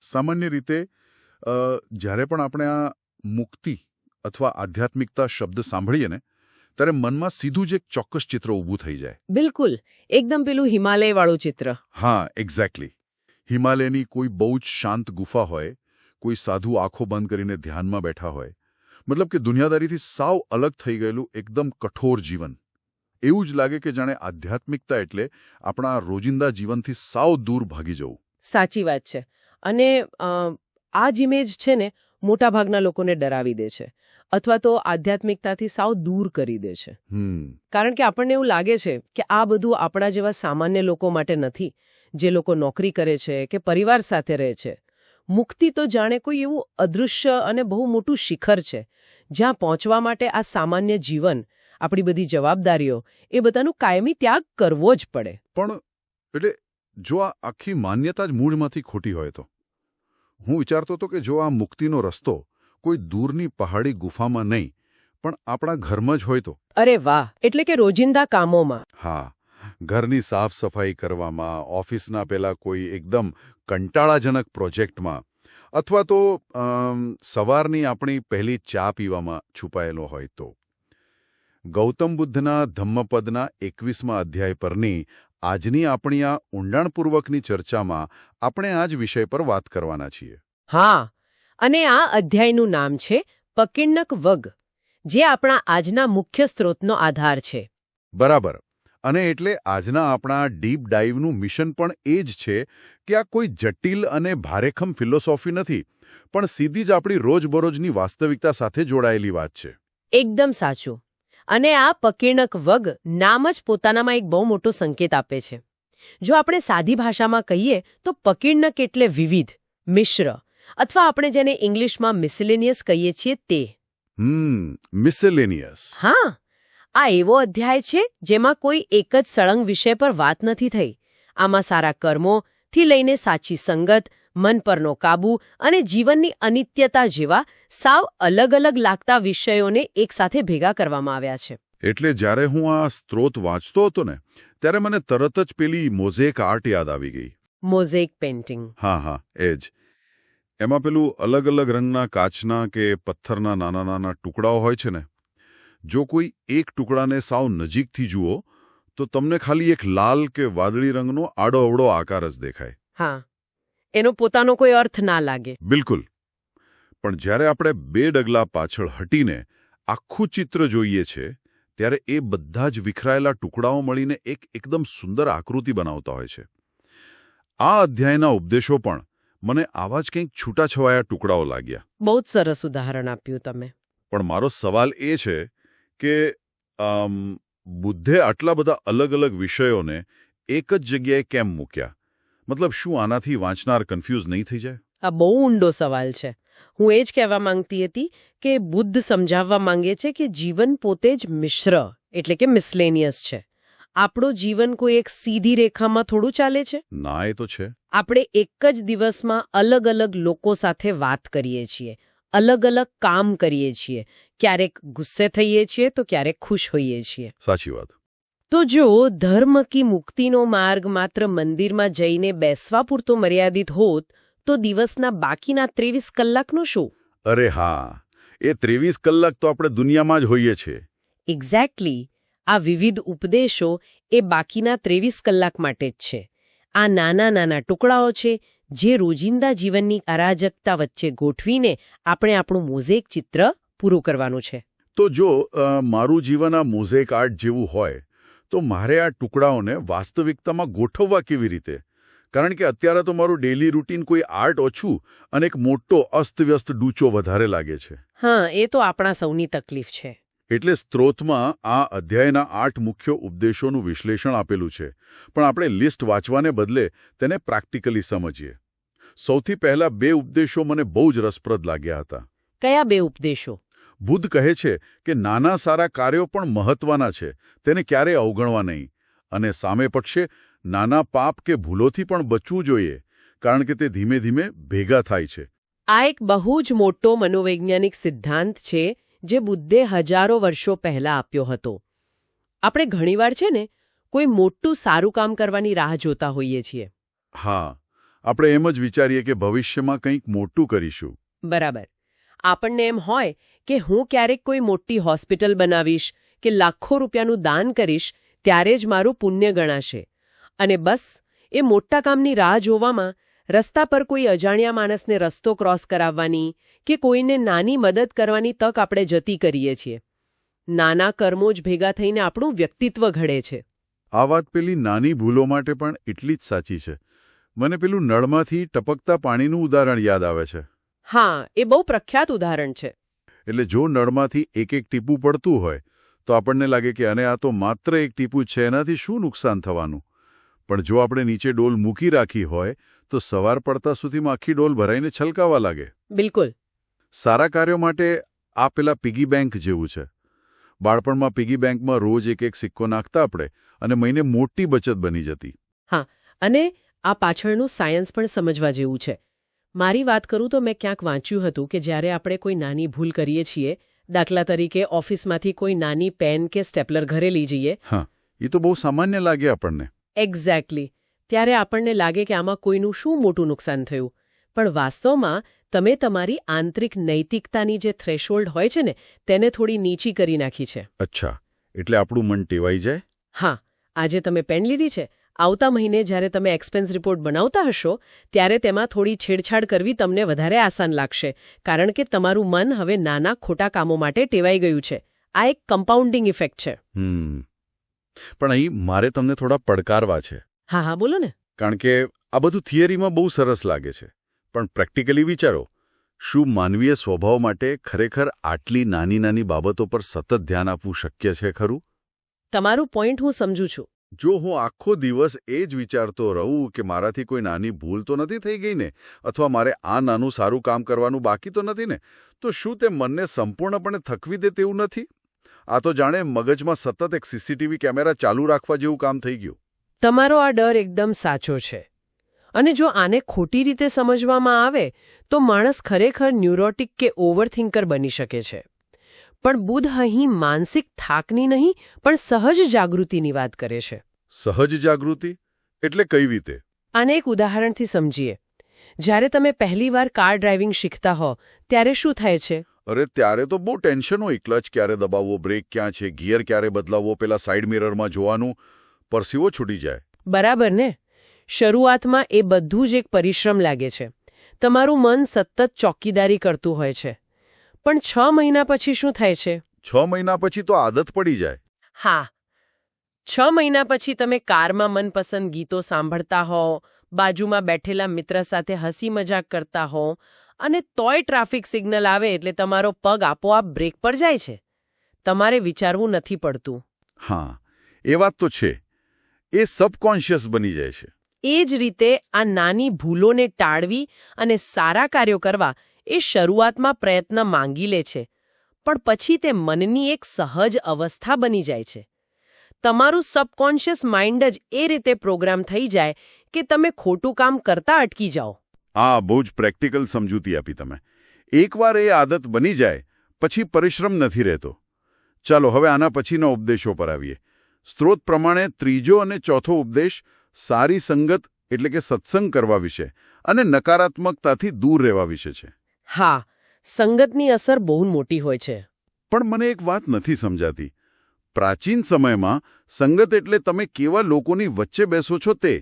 સામાન્ય રીતે જ્યારે પણ આપણે આ મુક્તિ અથવા આધ્યાત્મિકતા શબ્દ સાંભળીએ ને ત્યારે મનમાં સીધું જ એક ચોક્કસ ચિત્ર ઊભું થઈ જાય. બિલકુલ, એકદમ પેલું હિમાલયવાળું ચિત્ર. હા, એક્ઝેક્ટલી. હિમાલયની કોઈ બહુ જ શાંત ગુફા હોય, કોઈ સાધુ આંખો બંધ કરીને ધ્યાનમાં બેઠા હોય, મતલબ કે દુનિયાદારીથી સાવ અલગ થઈ ગયેલું એકદમ કઠોર જીવન. એવું જ લાગે કે જાણે આધ્યાત્મિકતા એટલે આપણા રોજિંદા જીવનથી સાવ દૂર ભાગી જવું. સાચી વાત છે. અને આ જ ઇમેજ છે ને મોટાભાગના લોકોને ડરાવી દે છે અથવા તો આધ્યાત્મિકતાથી સાવ દૂર કરી દે છે. કારણ કે આપણને એવું લાગે છે કે આ બધું આપણા જેવા સામાન્ય લોકો માટે નથી, જે લોકો નોકરી કરે છે કે પરિવાર સાથે રહે છે. મુક્તિ તો જાણે કોઈ એવું અદૃશ્ય અને બહુ મોટું શિખર છે જ્યાં પહોંચવા માટે આ સામાન્ય જીવન, આપણી બધી જવાબદારીઓ, એ બધાનું કાયમી ત્યાગ કરવો જ પડે. પણ એટલે જો આ આખી માન્યતા જ મૂળમાંથી ખોટી હોય તો? હું વિચારતો હતો કે જો આ મુક્તિનો રસ્તો કોઈ દૂરની પહાડી ગુફામાં નહીં પણ આપણા ઘરમાં જ હોય તો? અરે વાહ! એટલે કે રોજિંદા કામોમાં. હા, ઘરની સાફ સફાઈ કરવામાં, ઓફિસના પેલા કોઈ એકદમ કંટાળાજનક પ્રોજેક્ટમાં, અથવા તો સવારની આપણી પહેલી ચા પીવામાં છુપાયેલો હોય તો. ગૌતમ બુદ્ધના ધમ્મપદના 21મા અધ્યાય પરની આજની આપણી આ ઊંડાણપૂર્વકની ચર્ચામાં આપણે આ જ વિષય પર વાત કરવાના છીએ. હા, અને આ અધ્યાયનું નામ છે પકીણક વગ, જે આપણા આજના મુખ્ય સ્ત્રોતનો આધાર છે. બરાબર. અને એટલે આજના આપણા ડીપ ડાઇવનું મિશન પણ એ જ છે કે આ કોઈ જટિલ અને ભારેખમ ફિલોસોફી નથી, પણ સીધી જ આપણી રોજબરોજની વાસ્તવિકતા સાથે જોડાયેલી વાત છે. એકદમ સાચું. અને આ પકીણક વગ નામ જ પોતાનામાં એક બહુ મોટો સંકેત આપે છે. જો આપણે સાદી ભાષામાં કહીએ તો પકીણક એટલે વિવિધ, મિશ્ર, અથવા આપણે જેને ઇંગ્લિશમાં મિસેલેનિયસ કહીએ છીએ તે. મિસેલેનિયસ. હા, આ એવો અધ્યાય છે જેમાં કોઈ એક જ સળંગ વિષય પર વાત નથી થઈ. આમાં સારા કર્મોથી લઈને સાચી સંગત, મન પરનો કાબુ અને જીવનની અનિત્યતા જેવા સાવ અલગ અલગ લાગતા વિષયોને એકસાથે ભેગા કરવામાં આવ્યા છે. એટલે જ્યારે હું આ સ્ત્રોત વાંચતો હતો ને ત્યારે મને તરત જ પેલી મોઝેક આર્ટ યાદ આવી ગઈ. Mosaic painting. હા, એ જ. એમાં પેલું અલગ અલગ રંગના કાચના કે પથ્થરના નાના નાના ટુકડાઓ હોય છે ને, જો કોઈ એક ટુકડાને સાવ નજીકથી જુઓ તો તમને ખાલી એક લાલ કે વાદળી રંગનો આડો અવળો આકાર જ દેખાય. હા, એનો પોતાનો કોઈ અર્થ ના લાગે. બિલકુલ. પણ જ્યારે આપણે 2 ડગલા પાછળ હટીને આખું ચિત્ર જોઈએ છે ત્યારે એ બધા જ વિખરાયેલા ટુકડાઓ મળીને એકદમ સુંદર આકૃતિ બનાવતા હોય છે. આ અધ્યાયના ઉપદેશો પણ મને આવા જ કંઈક છૂટાછવાયા ટુકડાઓ લાગ્યા. બહુ જ સરસ ઉદાહરણ આપ્યું તમે. પણ મારો સવાલ એ છે કે બુદ્ધે આટલા બધા અલગ અલગ વિષયોને એક જ જગ્યાએ કેમ મૂક્યા? મતલબ શું આનાથી વાંચનાર કન્ફ્યુઝ નહીં થઈ જાય? આ બહુ ઊંડો સવાલ છે. હું એ જ કહેવા માંગતી હતી કે બુદ્ધ સમજાવવા માંગે છે કે જીવન પોતે જ મિશ્ર એટલે કે મિસલેનિયસ છે. આપણું જીવન કોઈ એક સીધી રેખામાં થોડું ચાલે છે. ના, એ તો છે. આપણે એક જ દિવસમાં અલગ અલગ લોકો સાથે વાત કરીએ છીએ, અલગ અલગ કામ કરીએ છીએ, ક્યારેક ગુસ્સે થઈએ છીએ તો ક્યારેક ખુશ હોઈએ છીએ. સાચી વાત. તો જો ધર્મ કી મુક્તિનો માર્ગ માત્ર મંદિરમાં જઈને બેસવા પૂરતો મર્યાદિત હોત તો દિવસના બાકીના 23 કલાકનું શું? અરે હા, એ 23 કલાક તો આપણે દુનિયામાં જ હોઈએ છીએ. એક્ઝેક્ટલી. આ વિવિધ ઉપદેશો એ બાકીના 23 કલાક માટે જ છે. આ નાના નાના ટુકડાઓ છે જે રોજિંદા જીવનની અરાજકતા વચ્ચે ગોઠવીને આપણે આપણું મોઝેક ચિત્ર પૂરું કરવાનું છે. તો જો મારું જીવન આ મોઝેક આર્ટ જેવું હોય તો મારે આ ટુકડાઓને વાસ્તવિકતામાં ગોઠવવા કેવી રીતે? કારણ કે અત્યારે તો મારું ડેલી રૂટીન કોઈ આર્ટ ઓછું અને એક મોટો અસ્તવ્યસ્ત ડૂચો વધારે લાગે છે. હા, એ તો આપણા સૌની તકલીફ છે. એટલે સ્ત્રોતમાં આ અધ્યાયના 8 મુખ્ય ઉપદેશોનું વિશ્લેષણ આપેલું છે, પણ આપણે લિસ્ટ વાંચવાને બદલે તેને પ્રેક્ટિકલી સમજીએ. સૌથી પહેલા 2 ઉપદેશો મને બહુ જ રસપ્રદ લાગ્યા હતા. કયા 2 ઉપદેશો? બુદ્ધ કહે છે કે નાના સારા કાર્યો પણ મહત્વના છે, તેને ક્યારેય અવગણવા નહીં, અને સામે પક્ષે નાના પાપ કે ભૂલોથી પણ બચવું જોઈએ, કારણ કે તે ધીમે ધીમે ભેગા થાય છે. આ એક બહુ જ મોટો મનોવૈજ્ઞાનિક સિદ્ધાંત છે જે બુદ્ધે હજારો વર્ષો પહેલા આપ્યો હતો. આપણે ઘણીવાર છે ને કોઈ મોટું સારું કામ કરવાની રાહ જોતા હોઈએ છીએ. હા, આપણે એમ જ વિચારીએ કે ભવિષ્યમાં કંઈક મોટું કરીશું. બરાબર. આપણને એમ હોય કે હું ક્યારેક કોઈ મોટી હોસ્પિટલ બનાવીશ કે લાખો રૂપિયાનું દાન કરીશ ત્યારે જ મારું પુણ્ય ગણાશે. અને બસ એ મોટા કામની રાહ જોવામાં રસ્તા પર કોઈ અજાણ્યા માણસને રસ્તો ક્રોસ કરાવવાની કે કોઈને નાની મદદ કરવાની તક આપણે જતી કરીએ છીએ. નાના કર્મો જ ભેગા થઈને આપણું વ્યક્તિત્વ ઘડે છે. આ વાત પેલી નાની ભૂલો માટે પણ એટલી જ સાચી છે. મને પેલું નળમાંથી ટપકતા પાણીનું ઉદાહરણ યાદ આવે છે. હા, એ બહુ પ્રખ્યાત ઉદાહરણ છે. એટલે જો નળમાંથી એક એક ટીપું પડતું હોય તો આપણને લાગે કે અને આ તો માત્ર એક ટીપું છે, એનાથી શું નુકસાન થવાનું? પણ જો આપણે નીચે ડોલ મૂકી રાખી હોય તો સવાર પડતા સુધીમાં આખી ડોલ ભરાઈને છલકાવા લાગે. બિલકુલ. સારા કાર્યો માટે આ પેલા પિગી બેંક જેવું છે. બાળપણમાં પિગી બેંકમાં રોજ એક એક સિક્કો નાખતા આપણે અને મહિને મોટી બચત બની જતી. હા, અને આ પાછળનું સાયન્સ પણ સમજવા જેવું છે. મારી વાત કરું તો મેં ક્યાંક વાંચ્યું હતું કે જ્યારે આપણે કોઈ નાની ભૂલ કરીએ છીએ, દાખલા તરીકે ઓફિસમાંથી કોઈ નાની પેન કે સ્ટેપલર ઘરે લઈ જઈએ. હા, એ તો બહુ સામાન્ય લાગે આપણને. એક્ઝેક્ટલી. ત્યારે આપણને લાગે કે આમાં કોઈનું શું મોટું નુકસાન થયું. પણ વાસ્તવમાં તમે તમારી આંતરિક નૈતિકતાની જે થ્રેશોલ્ડ હોય છે ને તેને થોડી નીચી કરી નાખી છે. અચ્છા, એટલે આપણું મન ટેવાઈ જાય? હા, આજે તમે પેન લીધી છે, આવતા મહિને જ્યારે તમે એક્સપેન્સ રિપોર્ટ બનાવતા હશો ત્યારે તેમાં થોડી છેડછાડ કરવી તમને વધારે આસાન લાગશે, કારણ કે તમારું મન હવે નાના ખોટા કામો માટે ટેવાઈ ગયું છે. આ એક કમ્પાઉન્ડિંગ ઇફેક્ટ છે. પણ અહીં મારે તમને થોડા પડકારવા છે. હા હા, બોલો ને. કારણ કે આ બધું થિયરીમાં બહુ સરસ લાગે છે, પણ પ્રેક્ટિકલી વિચારો, શું માનવીય સ્વભાવ માટે ખરેખર આટલી નાની નાની બાબતો પર સતત ધ્યાન આપવું શક્ય છે ખરું? તમારું પોઈન્ટ હું સમજુ છું. જો હું આખો દિવસ એ જ વિચારતો રહું કે મારાથી કોઈ નાની ભૂલ તો નથી થઈ ગઈ ને, અથવા મારે આ નાનું સારું કામ કરવાનું બાકી તો નથી ને, તો શું તે મનને સંપૂર્ણપણે થકવી દે તેવું નથી? આ તો જાણે મગજમાં સતત એક સીસીટીવી કેમેરા ચાલુ રાખવા જેવું કામ થઈ ગયું. તમારો આ ડર એકદમ સાચો છે. અને જો આને ખોટી રીતે સમજવામાં આવે તો માણસ ખરેખર ન્યુરોટિક કે ઓવરથિંકર બની શકે છે. પણ બુદ્ધ અહીં માનસિક થાકની નહીં પણ સહજ જાગૃતિની વાત કરે છે. સહજ જાગૃતિ એટલે કઈ રીતે? આને એક ઉદાહરણથી સમજીએ. જ્યારે તમે પહેલીવાર કાર ડ્રાઇવિંગ શીખતા હો ત્યારે શું થાય છે? અરે ત્યારે તો બહુ ટેન્શન હોય. ક્લચ ક્યારે દબાવવો, બ્રેક ક્યાં છે, ગિયર ક્યારે બદલાવવો, પેલા સાઇડ મિરરમાં જોવાનું, પરસીવો છૂટી જાય. બરાબર ને? શરૂઆતમાં એ બધું જ એક પરિશ્રમ લાગે છે. તમારું મન સતત ચોકીદારી કરતું હોય છે. પણ 6 મહિના પછી શું થાય છે? 6 મહિના પછી તો આદત પડી જાય. હા, 6 મહિના પછી તમે કારમાં મનપસંદ ગીતો સાંભળતા હો, બાજુમાં બેઠેલા મિત્ર સાથે હસી મજાક કરતા હો, અને તોય ટ્રાફિક સિગ્નલ આવે એટલે તમારો પગ આપોઆપ બ્રેક પર જાય છે. તમારે વિચારવું નથી પડતું. હા, એ વાત તો છે. એ સબકોન્શિયસ બની જાય છે. એ જ રીતે આ નાની ભૂલોને ટાળવી અને સારા કાર્યો કરવા એ શરૂઆતમાં પ્રયત્ન માંગી લે છે, પણ પછી તે મનની એક સહજ અવસ્થા બની જાય છે. તમારું સબકોન્શિયસ માઇન્ડ જ એ રીતે પ્રોગ્રામ થઈ જાય કે તમે ખોટું કામ કરતા અટકી જાઓ. આ બહુ જ પ્રેક્ટિકલ સમજૂતી આપી તમે. એકવાર એ આદત બની જાય પછી પરિશ્રમ નથી રહેતો. ચાલો હવે આના પછીના ઉપદેશો પર આવીએ. સ્ત્રોત પ્રમાણે ત્રીજો અને ચોથો ઉપદેશ સારી સંગત એટલે કે સત્સંગ કરવા વિશે અને નકારાત્મકતાથી દૂર રહેવા વિશે છે. હા, સંગતની અસર બહુ મોટી હોય છે. પણ મને એક વાત નથી સમજાતી. પ્રાચીન સમયમાં સંગત એટલે તમે કેવા લોકોની વચ્ચે બેસો છો તે.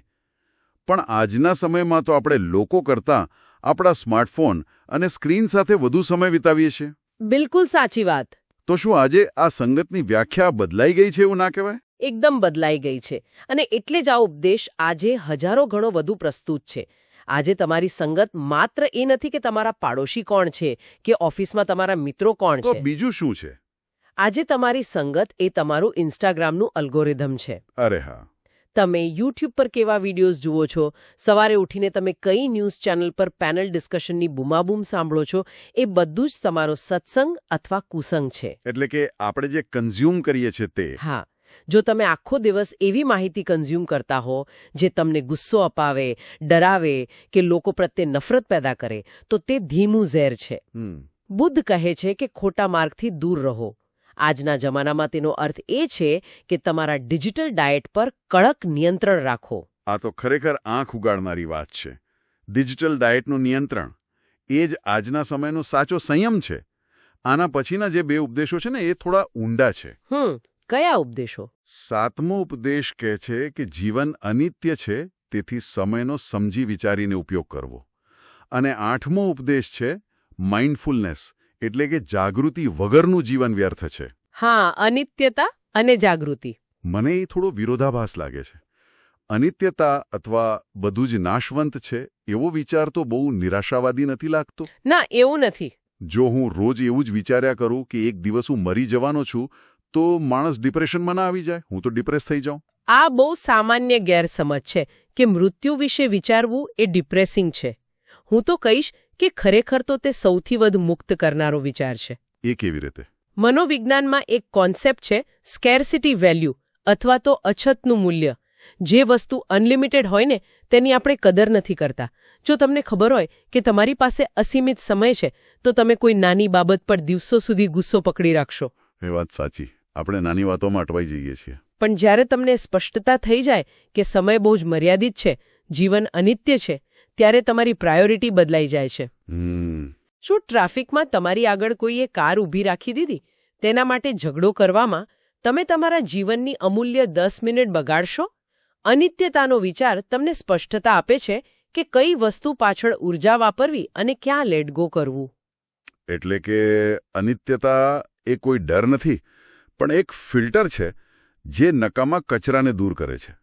પણ આજના સમયમાં તો આપણે લોકો કરતાં આપણા સ્માર્ટફોન અને સ્ક્રીન સાથે વધુ સમય વિતાવીએ છીએ. બિલકુલ સાચી વાત. તો શું આજે આ સંગતની વ્યાખ્યા બદલાઈ ગઈ છે એવું ના કહેવાય? એકદમ બદલાઈ ગઈ છે. અને એટલે જ આ ઉપદેશ આજે હજારો ગણો વધુ પ્રસ્તુત છે. આજે તમારી સંગત માત્ર એ નથી કે તમારા પાડોશી કોણ છે કે ઓફિસમાં તમારા મિત્રો કોણ છે. તો બીજું શું છે? આજે તમારી સંગત એ તમારું ઇન્સ્ટાગ્રામનું અલ્ગોરિધમ છે. અરે હા. તમે યુટ્યુબ પર કેવા વિડીયોઝ જુઓ છો, સવારે ઉઠીને તમે કઈ ન્યૂઝ ચેનલ પર પેનલ ડિસ્કશનની બૂમાબૂમ સાંભળો છો, એ બધું જ તમારો સત્સંગ અથવા કુસંગ છે. એટલે કે આપણે જે કન્ઝ્યુમ કરીએ છીએ તે. હા, જો તમે આખો દિવસ એવી માહિતી કન્ઝ્યુમ કરતા હો જે તમને ગુસ્સો અપાવે, ડરાવે કે લોકો પ્રત્યે નફરત પેદા કરે, તો તે ધીમું ઝેર છે. બુદ્ધ કહે છે કે ખોટા માર્ગથી દૂર રહો. આજના જમાનામાં તેનો અર્થ એ છે કે તમારા ડિજિટલ ડાયટ પર કડક નિયંત્રણ રાખો. આ તો ખરેખર આંખ ઉગાડનારી વાત છે. ડિજિટલ ડાયટનું નિયંત્રણ એ જ આજના સમયનો સાચો સંયમ છે. આના પછીના જે 2 ઉપદેશો છે ને એ થોડા ઊંડા છે. કયા ઉપદેશો? 7મો ઉપદેશ કહે છે કે જીવન અનિત્ય છે, તેથી સમયનો સમજી વિચારીને ઉપયોગ કરવો. અને 8મો ઉપદેશ છે માઇન્ડફુલનેસ, એટલે કે જાગૃતિ વગરનું જીવન વ્યર્થ છે. હા, અનિત્યતા અને જાગૃતિ. મને એ થોડો વિરોધાભાસ લાગે છે. અનિત્યતા અથવા બધું જ નાશવંત છે એવો વિચાર તો બહુ નિરાશાવાદી નથી લાગતો? ના, એવું નથી. જો હું રોજ એવું જ વિચાર્યા કરું કે એક દિવસ હું મરી જવાનો છું, તો માણસ ડિપ્રેશનમાં ના આવી જાય? હું તો ડિપ્રેસ થઈ જાઉં. આ બહુ સામાન્ય ગેરસમજ છે કે મૃત્યુ વિશે વિચારવું એ ડિપ્રેસિંગ છે. હું તો કહીશ કે ખરેખર તો તે સૌથી વધુ મુક્ત કરનારો વિચાર છે. એ કેવી રીતે? મનોવિજ્ઞાનમાં એક કોન્સેપ્ટ છે સ્કેર્સિટી વેલ્યુ, અથવા તો અછતનું મૂલ્ય. જે વસ્તુ અનલિમિટેડ હોય ને તેની આપણે કદર નથી કરતા. જો તમને ખબર હોય કે તમારી પાસે અસીમિત સમય છે, તો તમે કોઈ નાની બાબત પર દિવસો સુધી ગુસ્સો પકડી રાખશો. એ વાત સાચી. આપણે નાની વાતોમાં અટવાઈ જઈએ છીએ. પણ જ્યારે તમને સ્પષ્ટતા થઈ જાય કે સમય બહુ જ મર્યાદિત છે, જીવન અનિત્ય છે, ત્યારે તમારી પ્રાયોરિટી બદલાઈ જાય છે. શું ટ્રાફિકમાં તમારી આગળ કોઈએ કાર ઊભી રાખી દીધી, તેના માટે ઝઘડો કરવામાં તમે તમારા જીવનની અમૂલ્ય 10 મિનિટ બગાડશો? અનિત્યતાનો વિચાર તમને સ્પષ્ટતા આપે છે કે કઈ વસ્તુ પાછળ ઊર્જા વાપરવી અને ક્યાં લેટ ગો કરવું. એટલે કે અનિત્યતા એ કોઈ ડર નથી, પણ એક ફિલ્ટર છે જે નકામા કચરાને દૂર કરે છે.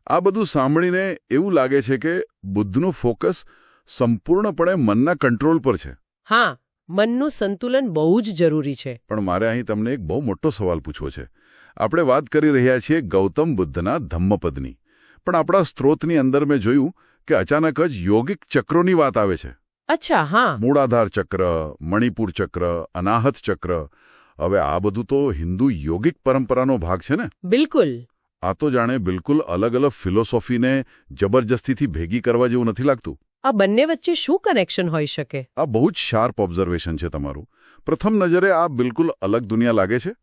આ બધું સાંભળીને એવું લાગે છે કે બુદ્ધનું ફોકસ સંપૂર્ણપણે મનના કંટ્રોલ પર છે. હા, મનનું સંતુલન બહુ જ જરૂરી છે. પણ મારે અહીં તમને એક બહુ મોટો સવાલ પૂછવો છે. આપણે વાત કરી રહ્યા છીએ ગૌતમ બુદ્ધના ધમ્મપદની, પણ આપણા સ્ત્રોતની અંદર મેં જોયું કે અચાનક જ યોગિક ચક્રોની વાત આવે છે. અચ્છા, હા. મૂળાધાર ચક્ર, મણિપુર ચક્ર, અનાહત ચક્ર. હવે આ બધું તો હિન્દુ યોગિક પરંપરાનો ભાગ છે ને? બિલકુલ. આ તો જાણે બિલકુલ અલગ અલગ ફિલોસોફીને જબરજસ્તીથી ભેગી કરવા જેવું નથી લાગતું? આ બંને વચ્ચે શું કનેક્શન હોઈ શકે? આ બહુ જ શાર્પ ઓબ્ઝર્વેશન છે તમારું. પ્રથમ નજરે આ બિલકુલ અલગ દુનિયા લાગે છે.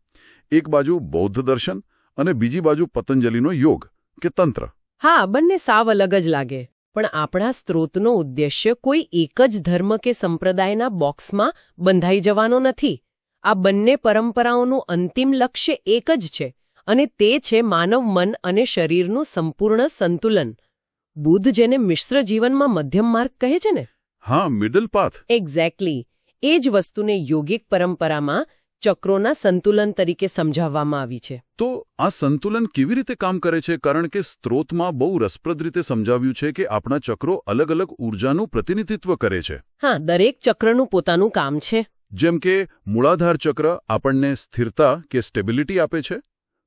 એક બાજુ બૌદ્ધ દર્શન અને બીજી બાજુ પતંજલિનો યોગ કે તંત્ર. હા, બંને સાવ અલગ જ લાગે. પણ આપણા સ્ત્રોતનો ઉદ્દેશ્ય કોઈ એક જ ધર્મ કે સંપ્રદાયના બોક્સમાં બંધાઈ જવાનો નથી. આ બંને પરંપરાઓનું અંતિમ લક્ષ્ય એક જ છે, અને તે છે માનવ મન અને શરીરનું સંપૂર્ણ સંતુલન. બુદ્ધ જેને મિશ્ર જીવનમાં મધ્યમ માર્ગ કહે છે ને? હા, મિડલ પાથ. એક્ઝેક્ટલી. એ જ વસ્તુને યોગિક પરંપરામાં ચક્રોના સંતુલન તરીકે સમજાવવામાં આવી છે. તો આ સંતુલન કેવી રીતે કામ કરે છે? કારણ કે સ્ત્રોતમાં બહુ રસપ્રદ રીતે સમજાવ્યું છે કે આપણા ચક્રો અલગ અલગ ઊર્જાનું પ્રતિનિધિત્વ કરે છે. હા, દરેક ચક્રનું પોતાનું કામ છે. જેમ કે મૂળાધાર ચક્ર આપણને સ્થિરતા કે સ્ટેબિલિટી આપે છે,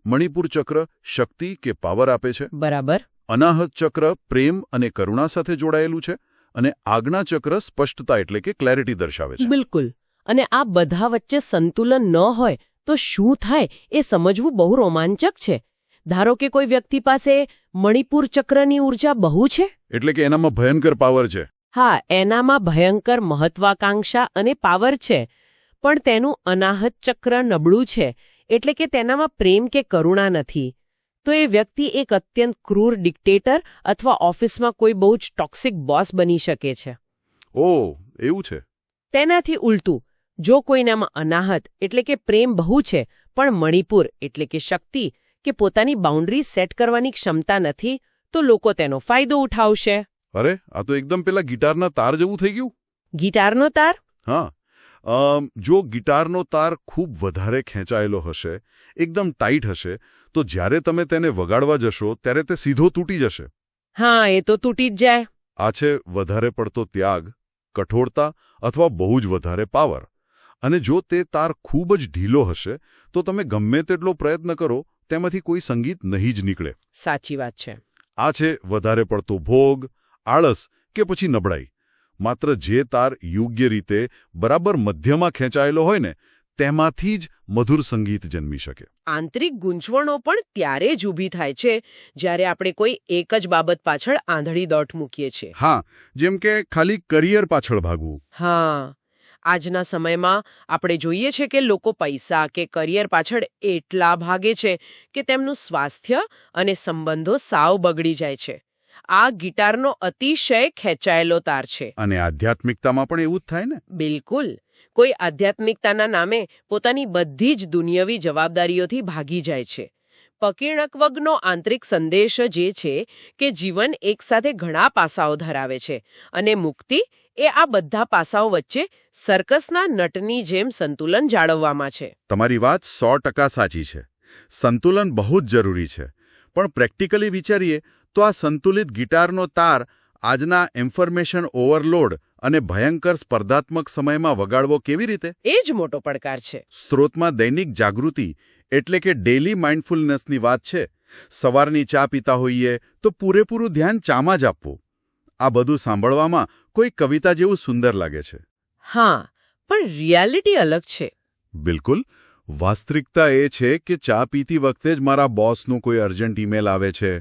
મણિપુર ચક્ર શક્તિ કે પાવર આપે છે, બરાબર. અનાહત ચક્ર પ્રેમ અને કરુણા સાથે જોડાયેલું છે, અને આજ્ઞા ચક્ર સ્પષ્ટતા એટલે કે ક્લેરિટી દર્શાવે છે. બિલકુલ. અને આ બધા વચ્ચે સંતુલન ન હોય તો શું થાય એ સમજવું બહુ રોમાંચક છે. ધારો કે કોઈ વ્યક્તિ પાસે મણિપુર ચક્રની ઊર્જા બહુ છે, એટલે કે એનામાં ભયંકર પાવર છે. હા, એનામાં ભયંકર મહત્વાકાંક્ષા અને પાવર છે, પણ તેનું અનાહત ચક્ર નબળું છે, એટલે કે તેનામાં પ્રેમ કે કરુણા નથી. તો એ વ્યક્તિ એક અત્યંત ક્રૂર ડિક્ટેટર અથવા ઓફિસમાં કોઈ બહુ જ ટોક્સિક બોસ બની શકે છે. ઓહ, એવું છે. તેનાથી ઉલટું, જો કોઈનામાં અનાહત એટલે કે પ્રેમ બહુ છે, પણ મણિપુર એટલે કે શક્તિ કે પોતાની બાઉન્ડ્રી સેટ કરવાની ક્ષમતા નથી, તો લોકો તેનો ફાયદો ઉઠાવશે. અરે, આ તો એકદમ પેલા ગિટારના તાર જેવું થઈ ગયું. ગિટારનો તાર? હા. જો ગિટારનો તાર ખૂબ વધારે ખેંચાયેલો હશે, એકદમ ટાઈટ હશે, તો જ્યારે તમે તેને વગાડવા જશો ત્યારે તે સીધો તૂટી જશે. હા, એ તો તૂટી જ જાય. આ છે વધારે પડતો ત્યાગ, કઠોરતા અથવા બહુ જ વધારે પાવર. અને જો તે તાર ખૂબ જ ઢીલો હશે, તો તમે ગમે તેટલો પ્રયત્ન કરો, તેમાંથી કોઈ સંગીત નહીં જ નીકળે. સાચી વાત છે. આ છે વધારે પડતો ભોગ, આળસ કે પછી નબળાઈ. માત્ર જે તાર યોગ્ય રીતે બરાબર મધ્યમાં ખેંચાયેલો હોય ને, તેમાંથી જ મધુર સંગીત જન્મી શકે. આંતરિક ગૂંચવણો પણ ત્યારે જ ઊભી થાય છે જ્યારે આપણે કોઈ એક જ બાબત પાછળ આંધળી દોટ મૂકીએ છીએ. હા, જેમ કે ખાલી કરિયર પાછળ ભાગવું. હા, આજના સમયમાં આપણે જોઈએ છે કે લોકો પૈસા કે કરિયર પાછળ એટલા ભાગે છે કે તેમનું સ્વાસ્થ્ય અને સંબંધો સાવ બગડી જાય છે. આ ગિટારનો અતિશય ખેંચાયેલો તાર છે. અને આધ્યાત્મિકતામાં પણ એવું જ થાય ને? બિલકુલ. કોઈ આધ્યાત્મિકતાના નામે પોતાની બધી જ દુનિયાવી જવાબદારીઓથી ભાગી જાય છે. પકીણકવગનો આંતરિક સંદેશ જે છે કે જીવન એકસાથે ઘણા પાસાઓ ધરાવે છે અને મુક્તિ એ આ બધા પાસાઓ વચ્ચે સર્કસના નટની જેમ સંતુલન જાળવવામાં છે. તમારી વાત 100% સાચી છે. સંતુલન બહુ જ જરૂરી છે. પણ પ્રેક્ટિકલી વિચારીએ તો આ સંતુલિત ગિટારનો તાર આજના ઇન્ફોર્મેશન ઓવરલોડ અને ભયંકર સ્પર્ધાત્મક સમયમાં વગાડવો કેવી રીતે? એ જ મોટો પડકાર છે. સ્ત્રોતમાં દૈનિક જાગૃતિ એટલે કે ડેલી માઇન્ડફુલનેસની વાત છે. સવારની ચા પીતા હોઈએ તો પૂરેપૂરું ધ્યાન ચામાં જ આપવું. આ બધું સાંભળવામાં કોઈ કવિતા જેવું સુંદર લાગે છે. હા, પણ રિયાલિટી અલગ છે. બિલકુલ. વાસ્તવિકતા એ છે કે ચા પીતી વખતે જ મારા બોસનું કોઈ અર્જન્ટ ઈમેલ આવે છે,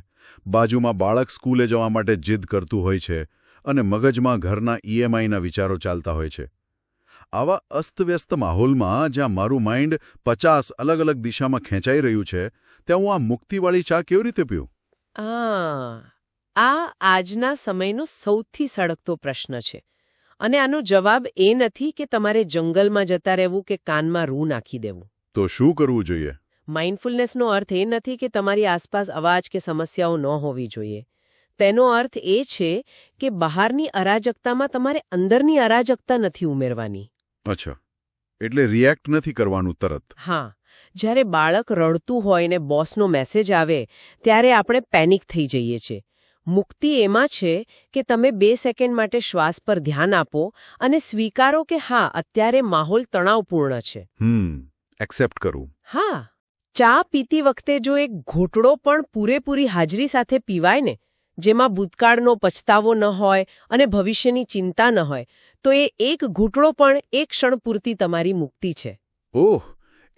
બાજુમાં બાળક સ્કૂલે જવા માટે જીદ કરતું હોય છે અને મગજમાં ઘરના ઈએમઆઈના વિચારો ચાલતા હોય છે. આવા અસ્તવ્યસ્ત માહોલમાં જ્યાં મારું માઇન્ડ 50 અલગ અલગ દિશામાં ખેંચાઈ રહ્યું છે, ત્યાં હું આ મુક્તિવાળી ચા કેવી રીતે પીઉં? આ આજના સમયનો સૌથી સળગતો પ્રશ્ન છે. અને આનો જવાબ એ નથી કે તમારે જંગલમાં જતા રહેવું કે કાનમાં રૂ નાખી દેવું. તો શું કરવું જોઈએ? માઇન્ડફુલનેસનો અર્થ એ નથી કે તમારી આસપાસ અવાજ કે સમસ્યાઓ ન હોવી જોઈએ. તેનો અર્થ એ છે કે બહારની અરાજકતામાં તમારે અંદરની અરાજકતા નથી ઉમેરવાની. અચ્છા, એટલે રિએક્ટ નથી કરવાનું તરત. હા, જ્યારે બાળક રડતું હોય ને બોસનો મેસેજ આવે ત્યારે આપણે પેનિક થઈ જઈએ છીએ. મુક્તિ એમાં છે કે તમે 2 સેકન્ડ માટે શ્વાસ પર ધ્યાન આપો અને સ્વીકારો કે હા, અત્યારે માહોલ તણાવપૂર્ણ છે. એક્સેપ્ટ કરું. હા, ચા પીતી વખતે જો એક ઘૂંટડો પણ પૂરેપૂરી હાજરી સાથે પીવાય ને, જેમાં ભૂતકાળનો પછતાવો ન હોય અને ભવિષ્યની ચિંતા ન હોય, તો એ એક ઘૂંટડો પણ એક ક્ષણ પૂરતી તમારી મુક્તિ છે. ઓહ,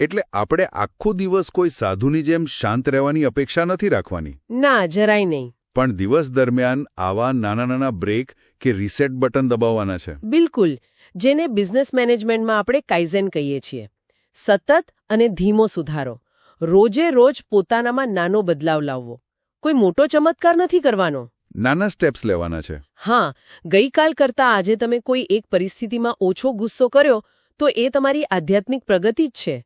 એટલે આપણે આખો દિવસ કોઈ સાધુની જેમ શાંત રહેવાની અપેક્ષા નથી રાખવાની? ના, જરાય નહીં. પણ દિવસ દરમિયાન આવા નાના નાના બ્રેક કે રીસેટ બટન દબાવવાના છે. બિલકુલ. જેને બિઝનેસ મેનેજમેન્ટમાં આપણે કાઇઝેન કહીએ છીએ. સતત અને ધીમો સુધારો. રોજે રોજ પોતાનામાં નાનો બદલાવ લાવવો. કોઈ મોટો ચમત્કાર નથી કરવાનો. નાના સ્ટેપ્સ લેવાના છે. હા, ગઈકાલ કરતાં આજે તમે કોઈ એક પરિસ્થિતિમાં ઓછો ગુસ્સો કર્યો તો એ તમારી આધ્યાત્મિક પ્રગતિ જ છે.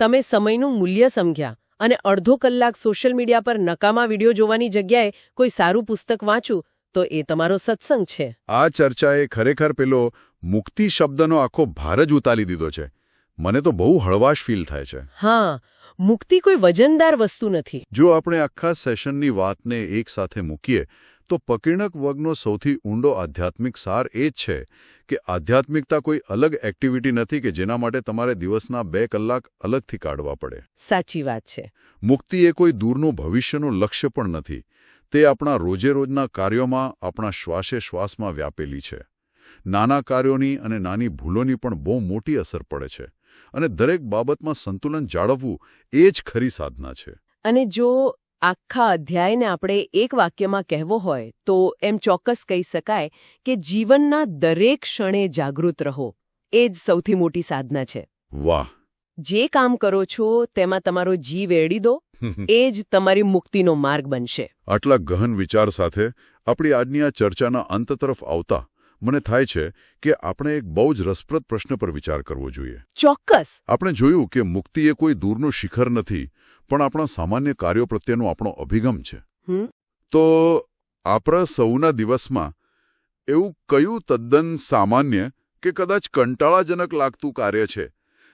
તમે સમયનું મૂલ્ય સમજ્યા અને અડધો કલાક સોશિયલ મીડિયા પર નકામા વિડીયો જોવાની જગ્યાએ કોઈ સારું પુસ્તક વાંચું તો એ તમારો સત્સંગ છે. આ ચર્ચાએ ખરેખર પેલો મુક્તિ શબ્દનો આખો ભાર જ ઉતારી દીધો છે. મને તો બહુ હળવાશ ફીલ થાય છે. હા, મુક્તિ કોઈ વજનદાર વસ્તુ નથી. જો આપણે આખા સેશનની વાતને એક સાથે મૂકીએ તો પકીણકવગનો સૌથી ઊંડો આધ્યાત્મિક સાર એ જ છે કે આધ્યાત્મિકતા કોઈ અલગ એક્ટિવિટી નથી કે જેના માટે તમારે દિવસના 2 કલાક અલગથી કાઢવા પડે. સાચી વાત છે. મુક્તિ એ કોઈ દૂરનું ભવિષ્યનું લક્ષ્ય પણ નથી. તે આપણા રોજેરોજના કાર્યોમાં, આપણા શ્વાસે શ્વાસમાં વ્યાપેલી છે. નાના કાર્યોની અને નાની ભૂલોની પણ બહુ મોટી અસર પડે છે. અને દરેક બાબતમાં સંતુલન જાળવવું એ જ ખરી સાધના છે. અને જો આખા અધ્યાયને આપણે એક વાક્યમાં કહેવો હોય તો એમ ચોક્કસ કહી શકાય કે જીવનના દરેક ક્ષણે જાગૃત રહો. એ જ સૌથી મોટી સાધના છે. વાહ! જે કામ કરો છો તેમાં તમારો જીવ એડી દો, એ જ તમારી મુક્તિનો માર્ગ બનશે. આટલા ગહન વિચાર સાથે આપણી આજની આ ચર્ચાના અંત તરફ આવતા મને થાય છે કે આપણે એક બહુ જ રસપ્રદ પ્રશ્ન પર વિચાર કરવો જોઈએ. ચોક્કસ. આપણે જોયું કે મુક્તિ એ કોઈ દૂરનું શિખર નથી, પણ આપણા સામાન્ય કાર્યો પ્રત્યેનો આપણો અભિગમ છે. તો આપણા સૌના દિવસમાં એવું કયું તદ્દન સામાન્ય કે કદાચ કંટાળાજનક લાગતું કાર્ય છે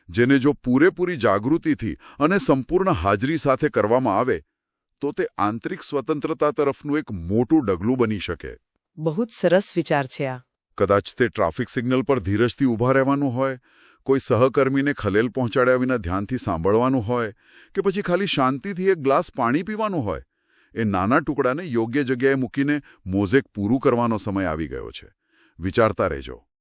જેને જો પૂરેપૂરી જાગૃતિથી અને સંપૂર્ણ હાજરી સાથે કરવામાં આવે તો તે આંતરિક સ્વતંત્રતા તરફનું એક મોટું ડગલું બની શકે? બહુ જ સરસ વિચાર છે આ. કદાચ તે ટ્રાફિક સિગ્નલ પર ધીરજથી ઊભા રહેવાનું હોય, કોઈ સહકર્મીને ખલેલ પહોંચાડ્યા વિના ધ્યાનથી સાંભળવાનું હોય, કે પછી ખાલી શાંતિથી એક ગ્લાસ પાણી પીવાનું હોય. એ નાના ટુકડાને યોગ્ય જગ્યાએ મૂકીને મોઝેક પૂરું કરવાનો સમય આવી ગયો છે. વિચારતા રહેજો.